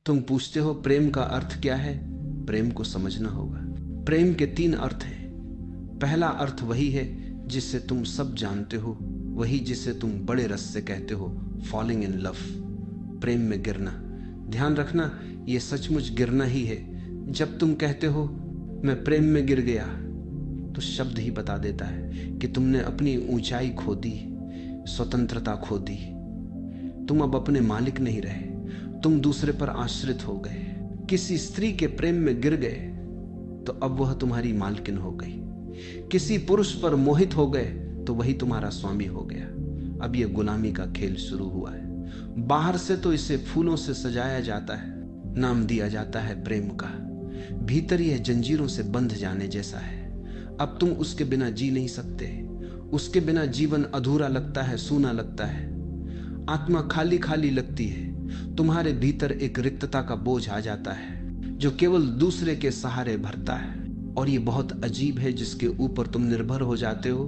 तुम पूछते हो प्रेम का अर्थ क्या है? प्रेम को समझना होगा। प्रेम के 3 अर्थ हैं। पहला अर्थ वही है जिससे तुम सब जानते हो, वही जिसे तुम बड़े रस से कहते हो, फॉलिंग इन लव, प्रेम में गिरना। ध्यान रखना, ये सचमुच गिरना ही है। जब तुम कहते हो मैं प्रेम में गिर गया, तो शब्द ही बता देता है कि तुमने अपनी ऊंचाई खो दी, स्वतंत्रता खो दी। तुम अब अपने मालिक नहीं रहे, तुम दूसरे पर आश्रित हो गए। किसी स्त्री के प्रेम में गिर गए तो अब वह तुम्हारी मालकिन हो गई। किसी पुरुष पर मोहित हो गए तो वही तुम्हारा स्वामी हो गया। अब यह गुलामी का खेल शुरू हुआ है। बाहर से तो इसे फूलों से सजाया जाता है, नाम दिया जाता है प्रेम का। भीतर यह जंजीरों से बंध जाने जैसा है। अब तुम उसके बिना जी नहीं सकते। उसके बिना जीवन अधूरा लगता है, सूना लगता है। आत्मा खाली खाली लगती है। तुम्हारे भीतर एक रिक्तता का बोझ आ जाता है जो केवल दूसरे के सहारे भरता है। और ये बहुत अजीब है, जिसके ऊपर तुम निर्भर हो जाते हो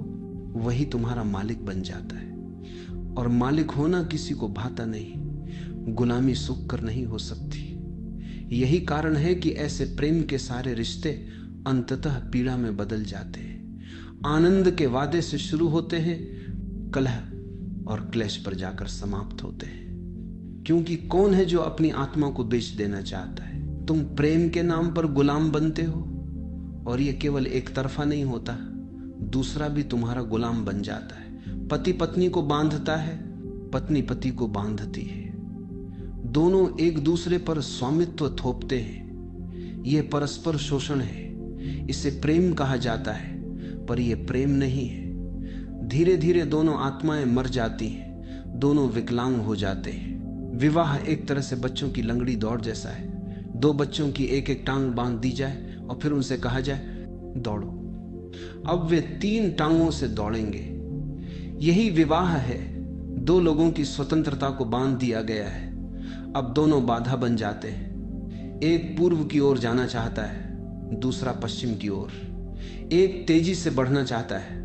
वही तुम्हारा मालिक बन जाता है। और मालिक होना किसी को भाता नहीं। गुलामी सुख कर नहीं हो सकती। यही कारण है कि ऐसे प्रेम के सारे रिश्ते अंततः पीड़ा में बदल जाते हैं। आनंद के वादे से शुरू होते हैं, कलह और क्लेश पर जाकर समाप्त होते हैं। क्योंकि कौन है जो अपनी आत्मा को बेच देना चाहता है? तुम प्रेम के नाम पर गुलाम बनते हो। और यह केवल एक तरफा नहीं होता, दूसरा भी तुम्हारा गुलाम बन जाता है। पति पत्नी को बांधता है, पत्नी पति को बांधती है। दोनों एक दूसरे पर स्वामित्व थोपते हैं। यह परस्पर शोषण है। इसे प्रेम कहा जाता है, पर यह प्रेम नहीं है। धीरे धीरे दोनों आत्माएं मर जाती हैं, दोनों विकलांग हो जाते हैं। विवाह एक तरह से बच्चों की लंगड़ी दौड़ जैसा है। 2 बच्चों की एक एक टांग बांध दी जाए और फिर उनसे कहा जाए दौड़ो। अब वे 3 टांगों से दौड़ेंगे। यही विवाह है। 2 लोगों की स्वतंत्रता को बांध दिया गया है। अब दोनों बाधा बन जाते हैं। एक पूर्व की ओर जाना चाहता है, दूसरा पश्चिम की ओर। एक तेजी से बढ़ना चाहता है,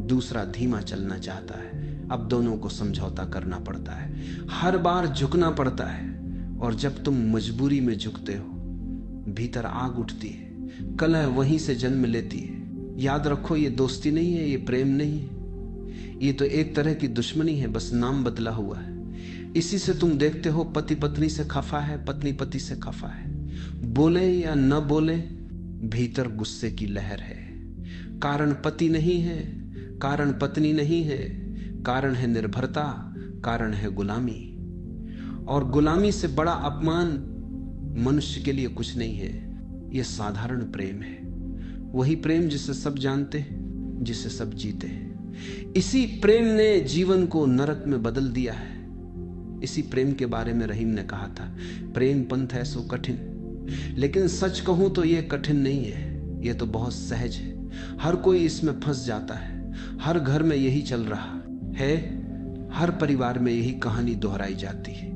दूसरा धीमा चलना चाहता है। अब दोनों को समझौता करना पड़ता है, हर बार झुकना पड़ता है। और जब तुम मजबूरी में झुकते हो, भीतर आग उठती है, कलह वहीं से जन्म लेती है। याद रखो, ये दोस्ती नहीं है, ये प्रेम नहीं है, ये तो एक तरह की दुश्मनी है, बस नाम बदला हुआ है। इसी से तुम देखते हो पति पत्नी से खफा है, पत्नी पति से खफा है। बोले या न बोले, भीतर गुस्से की लहर है। कारण पति नहीं है, कारण पत्नी नहीं है, कारण है निर्भरता, कारण है गुलामी। और गुलामी से बड़ा अपमान मनुष्य के लिए कुछ नहीं है। यह साधारण प्रेम है, वही प्रेम जिसे सब जानते हैं, जिसे सब जीते हैं। इसी प्रेम ने जीवन को नरक में बदल दिया है। इसी प्रेम के बारे में रहीम ने कहा था, प्रेम पंथ है सो कठिन। लेकिन सच कहूं तो यह कठिन नहीं है, यह तो बहुत सहज है। हर कोई इसमें फंस जाता है। हर घर में यही चल रहा है, हर परिवार में यही कहानी दोहराई जाती है।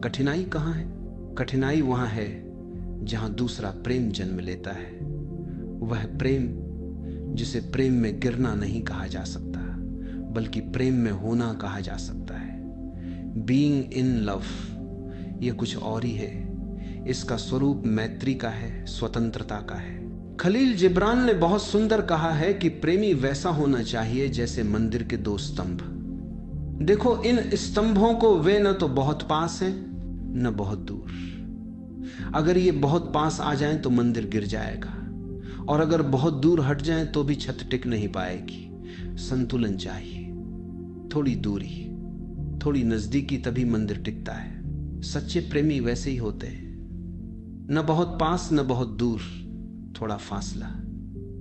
कठिनाई कहाँ है? कठिनाई वहां है जहां दूसरा प्रेम जन्म लेता है। वह प्रेम जिसे प्रेम में गिरना नहीं कहा जा सकता, बल्कि प्रेम में होना कहा जा सकता है। बीइंग इन लव, यह कुछ और ही है। इसका स्वरूप मैत्री का है, स्वतंत्रता का है। खलील जिब्रान ने बहुत सुंदर कहा है कि प्रेमी वैसा होना चाहिए जैसे मंदिर के 2 स्तंभ। देखो, इन स्तंभों को वे न तो बहुत पास हैं न बहुत दूर। अगर ये बहुत पास आ जाएं तो मंदिर गिर जाएगा, और अगर बहुत दूर हट जाएं तो भी छत टिक नहीं पाएगी। संतुलन चाहिए, थोड़ी दूरी, थोड़ी नजदीकी, तभी मंदिर टिकता है। सच्चे प्रेमी वैसे ही होते हैं, न बहुत पास न बहुत दूर, थोड़ा फासला,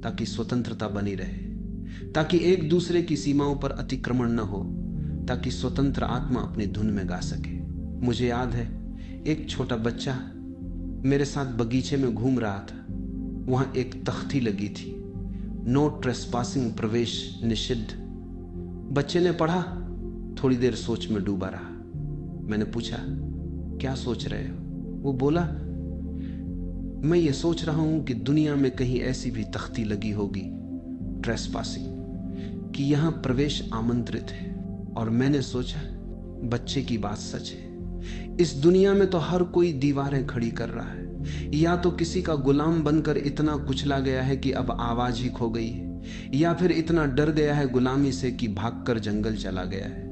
ताकि स्वतंत्रता बनी रहे, ताकि एक दूसरे की सीमाओं पर अतिक्रमण न हो, ताकि स्वतंत्र आत्मा अपनी धुन में गा सके। मुझे याद है, एक छोटा बच्चा मेरे साथ बगीचे में घूम रहा था। वहां एक तख्ती लगी थी, नो ट्रेसपासिंग, प्रवेश निषिद्ध। बच्चे ने पढ़ा, थोड़ी देर सोच में डूबा रहा। मैंने पूछा, क्या सोच रहे हो? वो बोला, मैं ये सोच रहा हूं कि दुनिया में कहीं ऐसी भी तख्ती लगी होगी, ट्रेसपासिंग, कि यहां प्रवेश आमंत्रित है। और मैंने सोचा, बच्चे की बात सच है। इस दुनिया में तो हर कोई दीवारें खड़ी कर रहा है, या तो किसी का गुलाम बनकर इतना कुचला गया है कि अब आवाज ही खो गई है, या फिर इतना डर गया है गुलामी से कि भागकर जंगल चला गया है।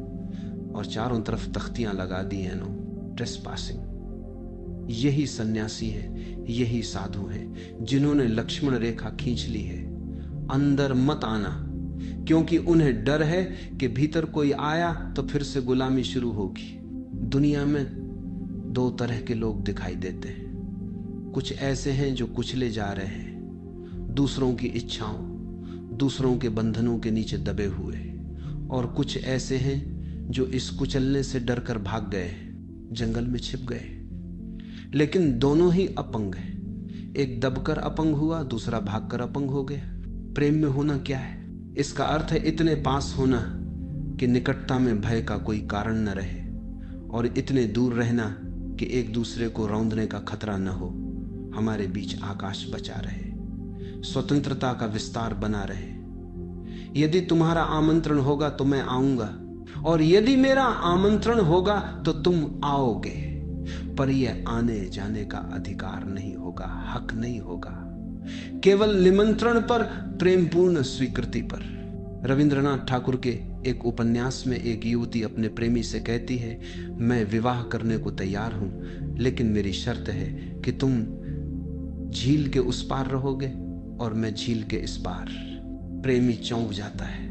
और चारों तरफ तख्तियां लगा दी हैं, नो ट्रेसपासिंग। यही सन्यासी है, यही साधु है जिन्होंने लक्ष्मण रेखा खींच ली है। अंदर मत आना, क्योंकि उन्हें डर है कि भीतर कोई आया तो फिर से गुलामी शुरू होगी। दुनिया में दो तरह के लोग दिखाई देते हैं। कुछ ऐसे हैं जो कुचले जा रहे हैं, दूसरों की इच्छाओं, दूसरों के बंधनों के नीचे दबे हुए, और कुछ ऐसे हैं जो इस कुचलने से डरकर भाग गए, जंगल में छिप गए। लेकिन दोनों ही अपंग हैं। एक दबकर अपंग हुआ, दूसरा भागकर अपंग हो गया। प्रेम में होना क्या है? इसका अर्थ है इतने पास होना कि निकटता में भय का कोई कारण न रहे, और इतने दूर रहना कि एक दूसरे को रौंदने का खतरा न हो। हमारे बीच आकाश बचा रहे, स्वतंत्रता का विस्तार बना रहे। यदि तुम्हारा आमंत्रण होगा तो मैं आऊंगा, और यदि मेरा आमंत्रण होगा तो तुम आओगे, पर यह आने जाने का अधिकार नहीं होगा, हक नहीं होगा, केवल निमंत्रण पर, प्रेमपूर्ण स्वीकृति पर। रविंद्रनाथ ठाकुर के एक उपन्यास में एक युवती अपने प्रेमी से कहती है, मैं विवाह करने को तैयार हूं, लेकिन मेरी शर्त है कि तुम झील के उस पार रहोगे और मैं झील के इस पार। प्रेमी चौंक जाता है,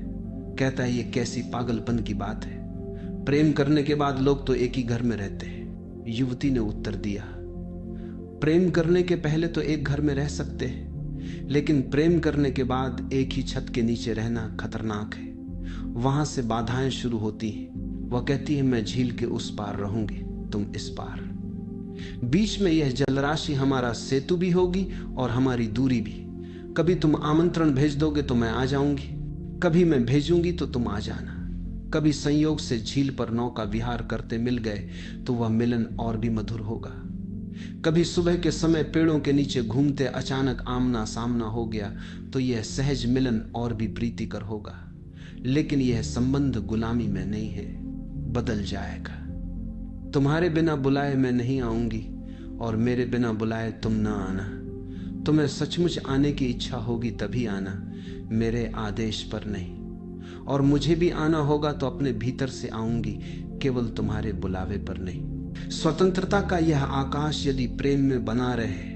कहता है ये कैसी पागलपन की बात है, प्रेम करने के बाद लोग तो एक ही घर में रहते हैं। युवती ने उत्तर दिया, प्रेम करने के पहले तो एक घर में रह सकते हैं, लेकिन प्रेम करने के बाद एक ही छत के नीचे रहना खतरनाक है। वहां से बाधाएं शुरू होती हैं। वह कहती है मैं झील के उस पार रहूंगी, तुम इस पार। बीच में यह जलराशि हमारा सेतु भी होगी और हमारी दूरी भी। कभी तुम आमंत्रण भेज दोगे तो मैं आ जाऊंगी, कभी मैं भेजूंगी तो तुम आ जाना। कभी संयोग से झील पर नौका विहार करते मिल गए तो वह मिलन और भी मधुर होगा। कभी सुबह के समय पेड़ों के नीचे घूमते अचानक आमना सामना हो गया तो यह सहज मिलन और भी प्रीतिकर होगा। लेकिन यह संबंध गुलामी में नहीं है, बदल जाएगा। तुम्हारे बिना बुलाए मैं नहीं आऊंगी, और मेरे बिना बुलाए तुम न आना। तुम्हें सचमुच आने की इच्छा होगी तभी आना, मेरे आदेश पर नहीं। और मुझे भी आना होगा तो अपने भीतर से आऊंगी, केवल तुम्हारे बुलावे पर नहीं। स्वतंत्रता का यह आकाश यदि प्रेम में बना रहे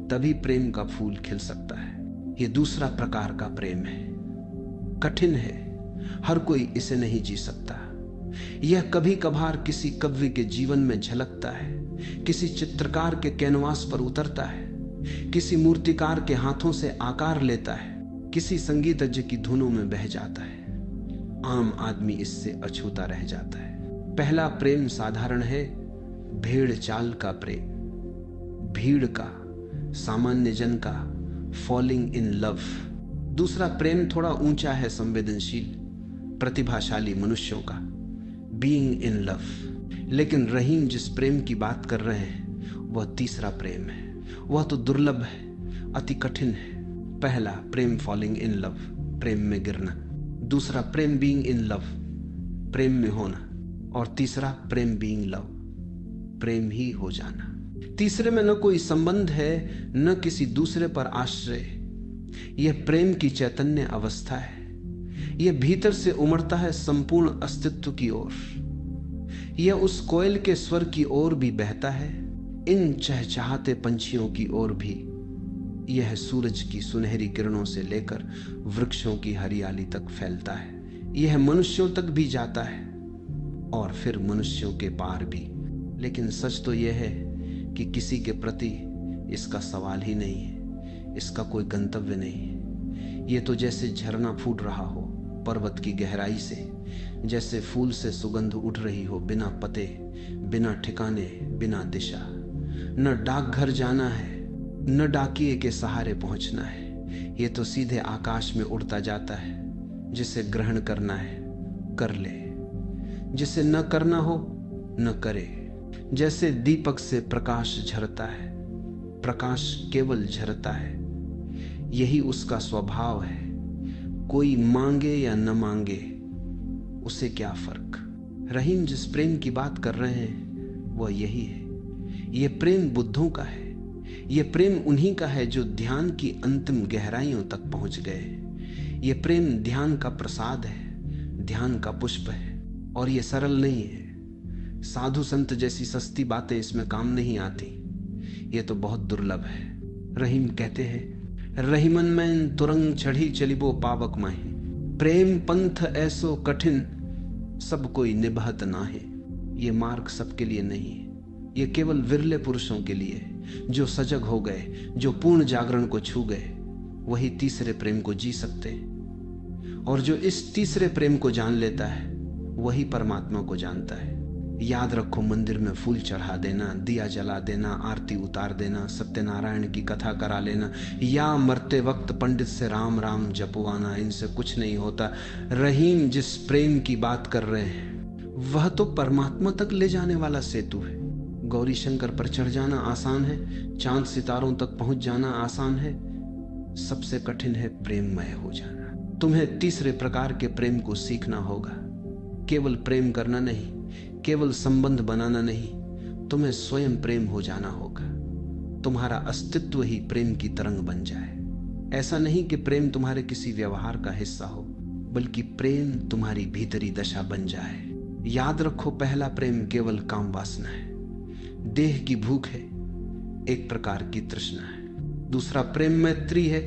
तभी प्रेम का फूल खिल सकता है। यह दूसरा प्रकार का प्रेम है, कठिन है, हर कोई इसे नहीं जी सकता। यह कभी कभार किसी कवि के जीवन में झलकता है, किसी चित्रकार के कैनवास पर उतरता है, किसी मूर्तिकार के हाथों से आकार लेता है, किसी संगीतज्ञ की धुनों में बह जाता है। आम आदमी इससे अछूता रह जाता है। पहला प्रेम साधारण है, भेड़ चाल का प्रेम, भीड़ का, सामान्य जन का, फॉलिंग इन लव। दूसरा प्रेम थोड़ा ऊंचा है, संवेदनशील, प्रतिभाशाली मनुष्यों का, बीइंग इन लव। लेकिन रहीम जिस प्रेम की बात कर रहे हैं वह तीसरा प्रेम है। वह तो दुर्लभ है, अति कठिन है। पहला प्रेम फॉलिंग इन लव, प्रेम में गिरना। दूसरा प्रेम बीइंग इन लव, प्रेम में होना। और तीसरा प्रेम बीइंग लव, प्रेम ही हो जाना। तीसरे में न कोई संबंध है, न किसी दूसरे पर आश्रय। यह प्रेम की चैतन्य अवस्था है। यह भीतर से उमड़ता है संपूर्ण अस्तित्व की ओर। यह उस कोयल के स्वर की ओर भी बहता है, इन चहचहाते पंछियों की ओर भी। यह सूरज की सुनहरी किरणों से लेकर वृक्षों की हरियाली तक फैलता है। यह मनुष्यों तक भी जाता है और फिर मनुष्यों के पार भी। लेकिन सच तो यह है कि किसी के प्रति इसका सवाल ही नहीं है, इसका कोई गंतव्य नहीं है। यह तो जैसे झरना फूट रहा हो पर्वत की गहराई से, जैसे फूल से सुगंध उठ रही हो, बिना पते, बिना ठिकाने, बिना दिशा। न डाकघर जाना है, न डाकिए के सहारे पहुंचना है। ये तो सीधे आकाश में उड़ता जाता है। जिसे ग्रहण करना है कर ले, जिसे न करना हो न करे। जैसे दीपक से प्रकाश झरता है, प्रकाश केवल झरता है, यही उसका स्वभाव है। कोई मांगे या न मांगे, उसे क्या फर्क। रहीम जिस प्रेम की बात कर रहे हैं वह यही है। ये प्रेम बुद्धों का है, ये प्रेम उन्हीं का है जो ध्यान की अंतिम गहराइयों तक पहुंच गए। ये प्रेम ध्यान का प्रसाद है, ध्यान का पुष्प है, और ये सरल नहीं है। साधु संत जैसी सस्ती बातें इसमें काम नहीं आती, ये तो बहुत दुर्लभ है। रहीम कहते हैं, रहीमन मैन तुरंग चढ़ी चलिबो पावक माही, प्रेम पंथ ऐसो कठिन सब कोई निभात ना है। ये मार्ग सबके लिए नहीं है, ये केवल विरले पुरुषों के लिए है, जो सजग हो गए, जो पूर्ण जागरण को छू गए, वही तीसरे प्रेम को जी सकते हैं। और जो इस तीसरे प्रेम को जान लेता है वही परमात्मा को जानता है। याद रखो, मंदिर में फूल चढ़ा देना, दिया जला देना, आरती उतार देना, सत्यनारायण की कथा करा लेना, या मरते वक्त पंडित से राम राम जपवाना, इनसे कुछ नहीं होता। रहीम जिस प्रेम की बात कर रहे हैं वह तो परमात्मा तक ले जाने वाला सेतु है। गौरी शंकर पर चढ़ जाना आसान है, चांद सितारों तक पहुंच जाना आसान है, सबसे कठिन है प्रेममय हो जाना। तुम्हें तीसरे प्रकार के प्रेम को सीखना होगा। केवल प्रेम करना नहीं, केवल संबंध बनाना नहीं, तुम्हें स्वयं प्रेम हो जाना होगा। तुम्हारा अस्तित्व ही प्रेम की तरंग बन जाए। ऐसा नहीं कि प्रेम तुम्हारे किसी व्यवहार का हिस्सा हो, बल्कि प्रेम तुम्हारी भीतरी दशा बन जाए। याद रखो, पहला प्रेम केवल काम वासना है, देह की भूख है, एक प्रकार की तृष्णा है। दूसरा प्रेम मैत्री है,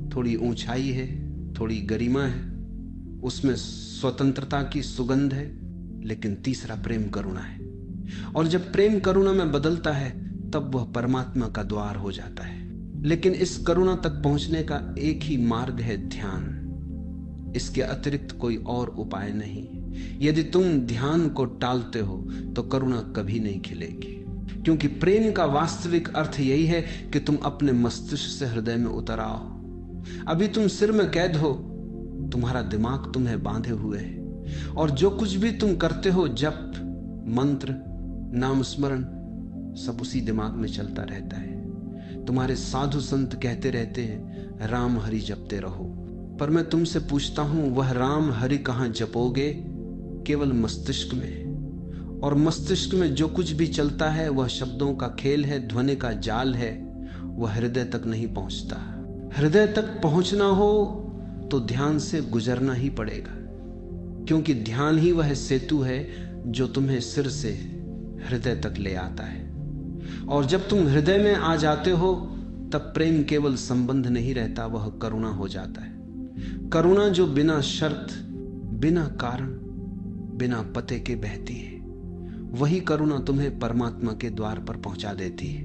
थोड़ी ऊंचाई है, थोड़ी गरिमा है, उसमें स्वतंत्रता की सुगंध है। लेकिन तीसरा प्रेम करुणा है, और जब प्रेम करुणा में बदलता है तब वह परमात्मा का द्वार हो जाता है। लेकिन इस करुणा तक पहुंचने का एक ही मार्ग है, ध्यान। इसके अतिरिक्त कोई और उपाय नहीं। यदि तुम ध्यान को टालते हो तो करुणा कभी नहीं खिलेगी, क्योंकि प्रेम का वास्तविक अर्थ यही है कि तुम अपने मस्तिष्क से हृदय में उतर आओ। अभी तुम सिर में कैद हो, तुम्हारा दिमाग तुम्हें बांधे हुए है, और जो कुछ भी तुम करते हो, जप, मंत्र, नाम स्मरण, सब उसी दिमाग में चलता रहता है। तुम्हारे साधु संत कहते रहते हैं राम हरि जपते रहो, पर मैं तुमसे पूछता हूं, वह राम हरि कहां जपोगे? केवल मस्तिष्क में। और मस्तिष्क में जो कुछ भी चलता है वह शब्दों का खेल है, ध्वनि का जाल है, वह हृदय तक नहीं पहुंचता। हृदय तक पहुंचना हो तो ध्यान से गुजरना ही पड़ेगा, क्योंकि ध्यान ही वह सेतु है जो तुम्हें सिर से हृदय तक ले आता है। और जब तुम हृदय में आ जाते हो तब प्रेम केवल संबंध नहीं रहता, वह करुणा हो जाता है। करुणा जो बिना शर्त, बिना कारण, बिना पते के बहती है, वही करुणा तुम्हें परमात्मा के द्वार पर पहुंचा देती है।